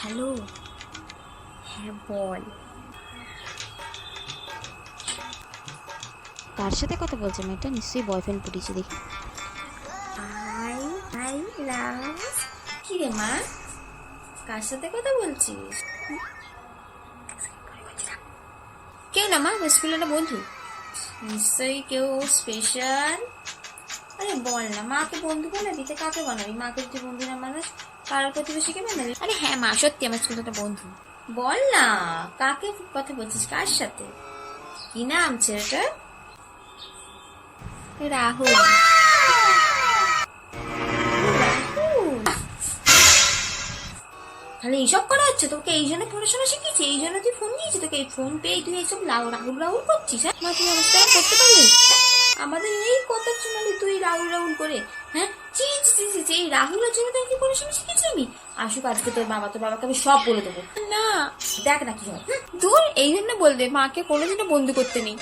Hello. হ্যাঁ বল। কার সাথে কথা বলছে মেয়েটা? নিশ্চয়ই বয়ফ্রেন্ড পটিয়েছে দেখি। I I love. কি রে মা, কার সাথে কথা বলছিস? কেউ না মা, স্কুলের একটা বন্ধু। নিশ্চয়ই কেউ স্পেশাল। আরে বল না, মাকে বন্ধু বানাবি তো কাকে বানাবি? মাকে যদি বন্ধু না মানুষ, পাড়ার প্রতিবেশীকে বানাবি? আরে হ্যাঁ মা, সত্যি আমার স্কুলের একটা বন্ধু। বল না, কাকে কথা বলছিস, কার সাথে? কি নাম ছেলেটার? রাহুল। রাহুল, তাহলে এইসব করা হচ্ছে তোকে? এই জন্য পড়াশোনা শিখিয়েছি, এই জন্য তুই ফোন নিয়েছি? তোকে এই ফোন পেয়ে তুই এইসব রাহুল রাহুল করছিস? হ্যাঁ মা, তুই অবস্থা করতে পারলি? আমাদের এই কথা শোনালি তুই রাহুল রাহুল করে? হ্যাঁ চি চি চি চি, এই রাহুলের জন্য তোকে পড়াশোনা শিখেছি আমি? আসুক আজকে তোর বাবাকে আমি সব বলে দেবো। না, দেখ না কি হয়। দূর, এই জন্য বলবে মাকে কোনোদিনও বন্ধু করতে নেই।